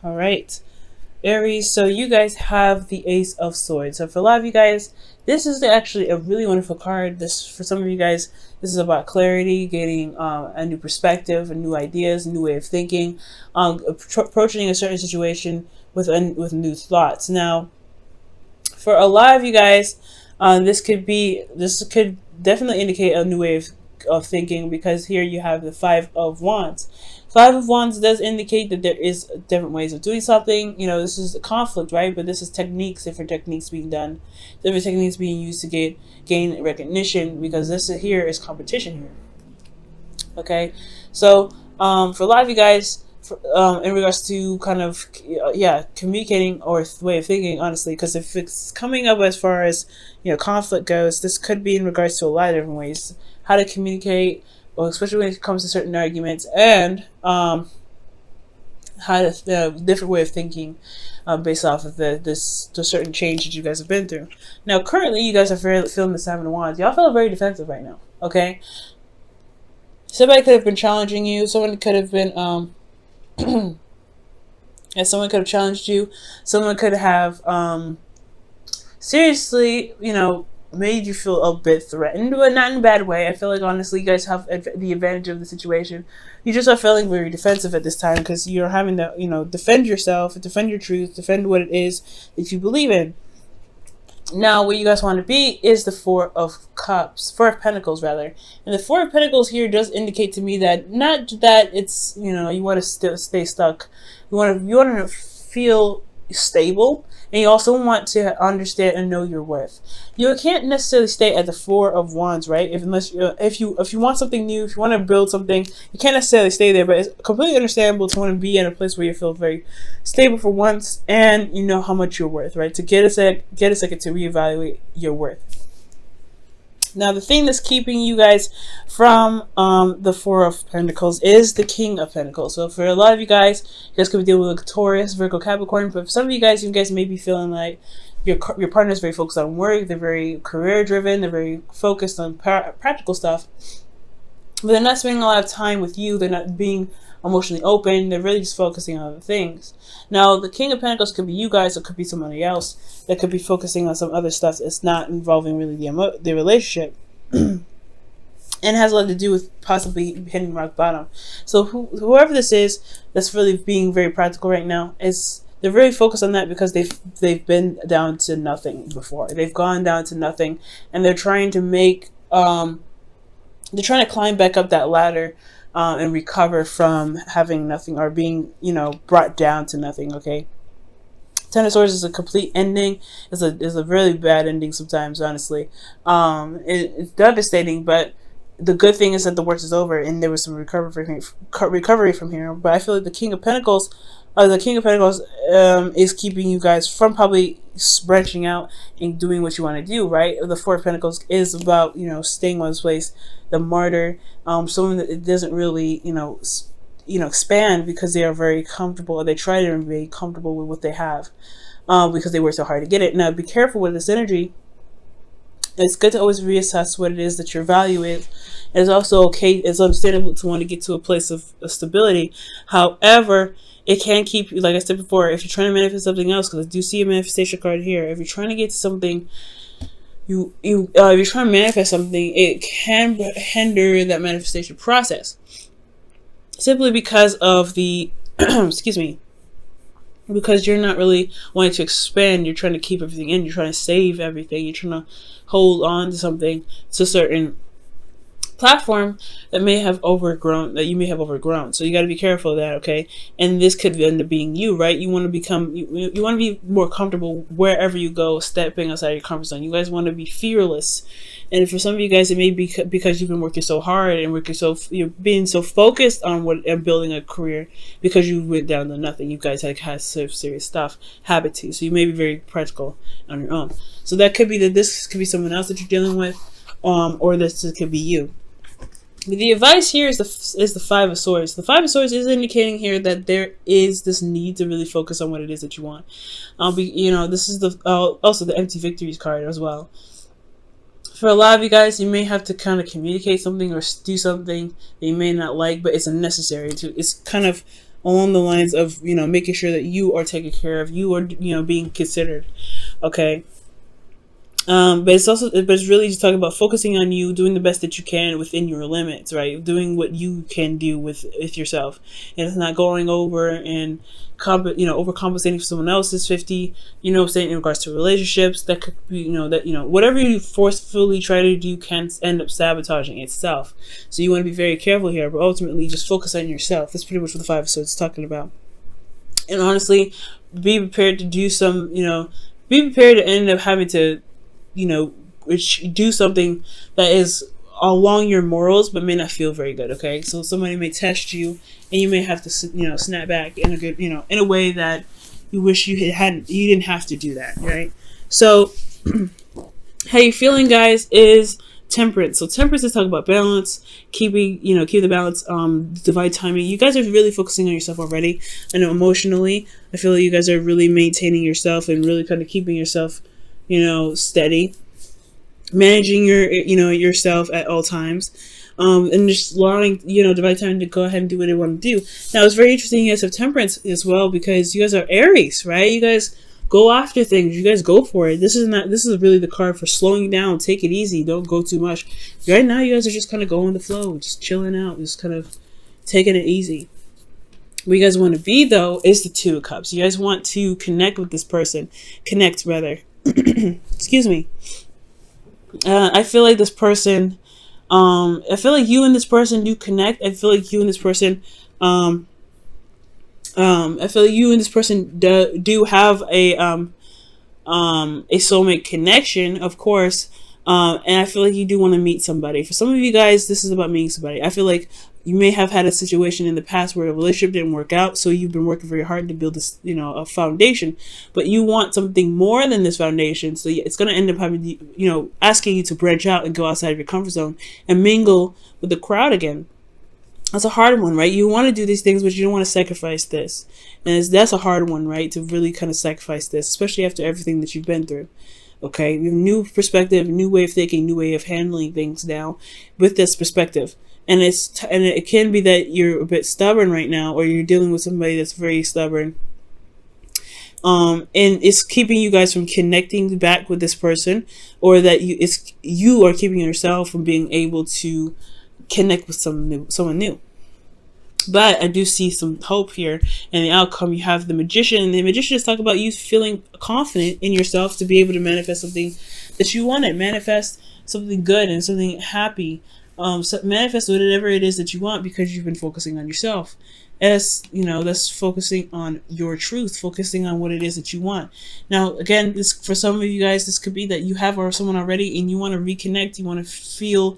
All right, Aries. So you guys have the Ace of Swords. So for a lot of you guys, this is actually a really wonderful card. This, for some of you guys, this is about clarity, getting a new perspective, and new ideas, a new way of thinking, approaching a certain situation with new thoughts. Now, for a lot of you guys, this could definitely indicate a new way of thinking, because here you have the Five of Wands. Five of Wands does indicate that there is different ways of doing something. You know, this is a conflict, right? But this is techniques, different techniques being done, different techniques being used to gain recognition, because this here is competition here. Okay, so for a lot of you guys, in regards to kind of communicating or way of thinking, honestly, because if it's coming up as far as conflict goes, this could be in regards to a lot of different ways how to communicate, well, especially when it comes to certain arguments, and how to different way of thinking based off of the certain change that you guys have been through. Now, currently, you guys are feeling the Seven of Wands. Y'all feel very defensive right now. Okay, somebody could have been challenging you. Someone could have been yeah, someone could have challenged you. Someone could have seriously, made you feel a bit threatened, but not in a bad way. I feel like, honestly, you guys have the advantage of the situation. You just are feeling very defensive at this time, because you're having to, defend yourself, defend your truth, defend what it is that you believe in. Now, what you guys want to be is the Four of Pentacles, rather. And the Four of Pentacles here does indicate to me that not that it's, you want to stay stuck. You want to feel stable, and you also want to understand and know your worth. You can't necessarily stay at the Four of Wands, right? If you want something new, if you want to build something, you can't necessarily stay there. But it's completely understandable to want to be in a place where you feel very stable for once, and you know how much you're worth, right? To get a second to reevaluate your worth. Now, the thing that's keeping you guys from the Four of Pentacles is the King of Pentacles. So for a lot of you guys could be dealing with a Taurus, Virgo, Capricorn. But for some of you guys may be feeling like your partner is very focused on work. They're very career driven. They're very focused on practical stuff. But they're not spending a lot of time with you. They're not being emotionally open. They're really just focusing on other things. Now, the King of Pentacles could be you guys, or could be somebody else that could be focusing on some other stuff that's not involving really the relationship. And has a lot to do with possibly hitting rock bottom. So whoever this is that's really being very practical right now, they're very focused on that, because they've been down to nothing before. They've gone down to nothing, and they're trying to they're trying to climb back up that ladder and recover from having nothing, or being brought down to nothing. Okay, Ten of Swords is a complete ending. It's a really bad ending sometimes, honestly. It's devastating, but the good thing is that the worst is over, and there was some recovery from here. But I feel like the King of Pentacles is keeping you guys from probably branching out and doing what you want to do, right? The Four of Pentacles is about staying one place, the martyr, someone that doesn't really expand, because they are very comfortable, or they try to be comfortable with what they have, because they work so hard to get it. Now, be careful with this energy. It's good to always reassess what it is that your value is. It's also okay, it's understandable to want to get to a place of stability. However, it can keep you, like I said before, if you're trying to manifest something else, because I do see a manifestation card here. If you're trying to get to something, if you're trying to manifest something, it can hinder that manifestation process, simply because of the excuse me, because you're not really wanting to expand. You're trying to keep everything in. You're trying to save everything. You're trying to hold on to something, to a certain platform that you may have overgrown. So you got to be careful of that, okay? And this could end up being you, right? You want to become, you want to be more comfortable wherever you go, stepping outside your comfort zone. You guys want to be fearless. And for some of you guys, it may be because you've been working so hard and you're being so focused on building a career, because you went down to nothing. You guys had serious stuff, habits. So you may be very practical on your own. So that could be that this could be someone else that you're dealing with, or this could be you. The advice here is the Five of Swords. The Five of Swords is indicating here that there is this need to really focus on what it is that you want. This is also the Empty Victories card as well. For a lot of you guys, you may have to kind of communicate something or do something that you may not like, but it's necessary to. It's kind of along the lines of, making sure that you are taken care of, you are, being considered. Okay. But it's really just talking about focusing on you, doing the best that you can within your limits, right? Doing what you can do with yourself, and it's not going over and overcompensating for someone else's 50. Saying in regards to relationships, that could be, whatever you forcefully try to do can end up sabotaging itself. So you want to be very careful here, but ultimately just focus on yourself. That's pretty much what the 5 episodes is talking about. And honestly, be prepared to do some, be prepared to end up having to, do something that is along your morals, but may not feel very good. Okay, so somebody may test you, and you may have to, snap back in a good, in a way that you wish you didn't have to do that, right? So, how you feeling, guys? Is temperance. So temperance is talking about balance, keep the balance, divine timing. You guys are really focusing on yourself already. I know emotionally, I feel like you guys are really maintaining yourself and really kind of keeping yourself, steady, managing yourself at all times, and just allowing, divine time to go ahead and do what they want to do. Now, it's very interesting you guys have temperance as well, because you guys are Aries, right? You guys go after things. You guys go for it. This is really the card for slowing down. Take it easy. Don't go too much. Right now, you guys are just kind of going with the flow, just chilling out, just kind of taking it easy. What you guys want to be, though, is the 2 of Cups. You guys want to connect with this person. Connect, rather. Excuse me. I feel like this person, I feel like you and this person do connect. I feel like you and this person, I feel like you and this person do have a soulmate connection, of course. And I feel like you do want to meet somebody. For some of you guys, this is about meeting somebody. I feel like you may have had a situation in the past where a relationship didn't work out, so you've been working very hard to build this, a foundation. But you want something more than this foundation, so it's going to end up having, asking you to branch out and go outside of your comfort zone and mingle with the crowd again. That's a hard one, right? You want to do these things, but you don't want to sacrifice this. And that's a hard one, right? To really kind of sacrifice this, especially after everything that you've been through. Okay, you have a new perspective, new way of thinking, new way of handling things now with this perspective. And it can be that you're a bit stubborn right now, or you're dealing with somebody that's very stubborn. And it's keeping you guys from connecting back with this person, or that you are keeping yourself from being able to connect with someone new. But I do see some hope here, and the outcome. You have the Magician, and the Magician is talking about you feeling confident in yourself to be able to manifest something that you wanted, manifest something good and something happy. So manifest whatever it is that you want, because you've been focusing on yourself. That's focusing on your truth, focusing on what it is that you want. Now, again, this, for some of you guys, this could be that you have someone already and you want to reconnect, you want to feel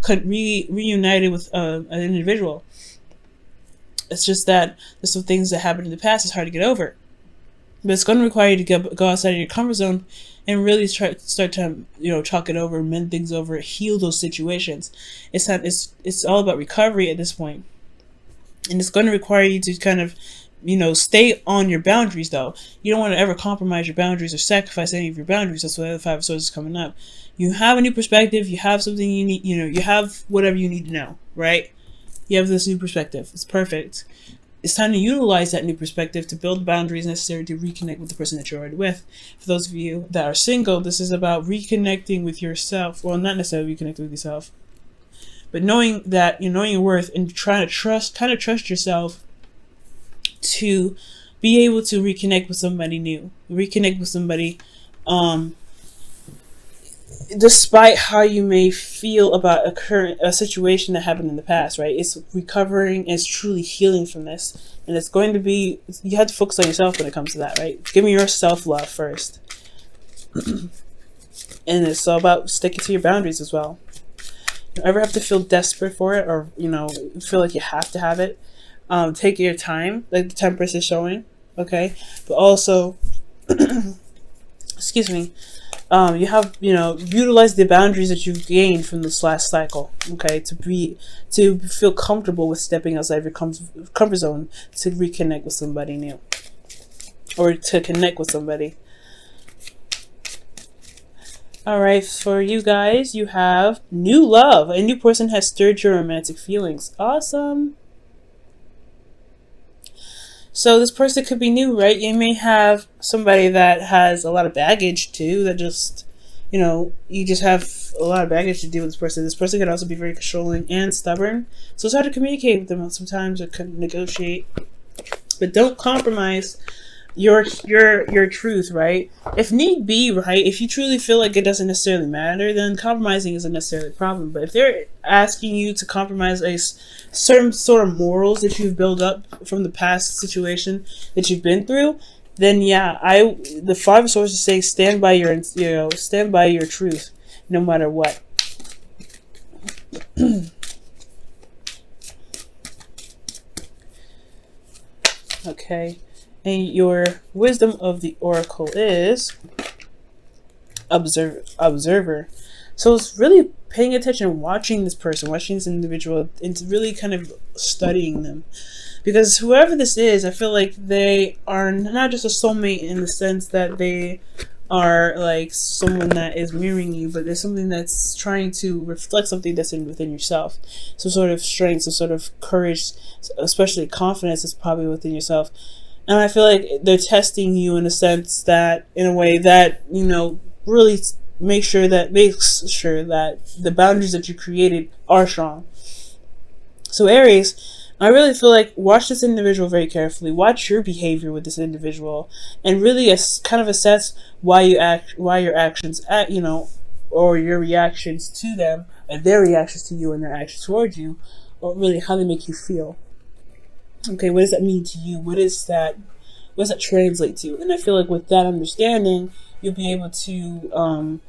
reunited with an individual. It's just that there's some things that happened in the past. It's hard to get over, but it's going to require you to go outside of your comfort zone and really start to talk it over, mend things over, heal those situations. It's all about recovery at this point, and it's going to require you to kind of stay on your boundaries. Though you don't want to ever compromise your boundaries or sacrifice any of your boundaries. That's why the 5 of Swords is coming up. You have a new perspective. You have something you need. You have whatever you need to know, right? You have this new perspective. It's perfect. It's time to utilize that new perspective to build boundaries necessary to reconnect with the person that you're already with. For those of you that are single, this is about reconnecting with yourself. Well, not necessarily reconnecting with yourself, but knowing that knowing your worth and trying to trust yourself to be able to reconnect with somebody new, reconnect with somebody, despite how you may feel about a situation that happened in the past, right? It's recovering, it's truly healing from this. And it's going to be, you have to focus on yourself when it comes to that, right? Give me your self-love first. And it's all about sticking to your boundaries as well. You don't ever have to feel desperate for it, or, feel like you have to have it. Take your time, like the Temperance is showing, okay? But also, excuse me, you have, utilize the boundaries that you've gained from this last cycle, okay, to feel comfortable with stepping outside of your comfort zone to reconnect with somebody new, or to connect with somebody. All right, for you guys, you have new love. A new person has stirred your romantic feelings. Awesome. So this person could be new, right? You may have somebody that has a lot of baggage too, that just, you just have a lot of baggage to deal with this person. This person could also be very controlling and stubborn. So it's hard to communicate with them sometimes or negotiate. But don't compromise your truth, right? If need be, right? If you truly feel like it doesn't necessarily matter, then compromising isn't necessarily a problem. But if they're asking you to compromise a certain sort of morals that you've built up from the past situation that you've been through, then yeah, the five of swords say stand by stand by your truth, no matter what. Okay. And your wisdom of the oracle is observer. So it's really paying attention, watching this person, watching this individual, and really kind of studying them. Because whoever this is, I feel like they are not just a soulmate in the sense that they are like someone that is mirroring you, but there's something that's trying to reflect something that's within yourself. Some sort of strength, some sort of courage, especially confidence is probably within yourself. And I feel like they're testing you in a sense that, in a way that, really makes sure that the boundaries that you created are strong. So Aries, I really feel like watch this individual very carefully. Watch your behavior with this individual, and really kind of assess why your actions or your reactions to them, and their reactions to you and their actions towards you, or really how they make you feel. Okay, what does that mean to you? What does that translate to? And I feel like with that understanding, you'll be able to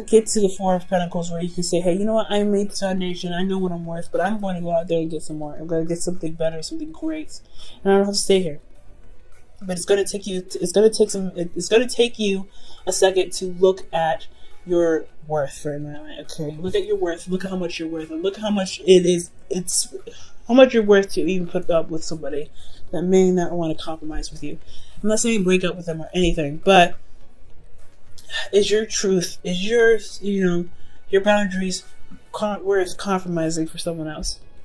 get to the Four of Pentacles, where you can say, hey, you know what, I made the foundation, I know what I'm worth, but I'm going to go out there and get some more. I'm going to get something better, something great, and I don't have to stay here. But it's going to take you a second to look at your worth for a moment. Okay, look at your worth. Look at how much you're worth, and look how much how much you're worth to even put up with somebody that may not want to compromise with you. I'm not saying break up with them or anything, but is your truth, is your boundaries worth compromising for someone else?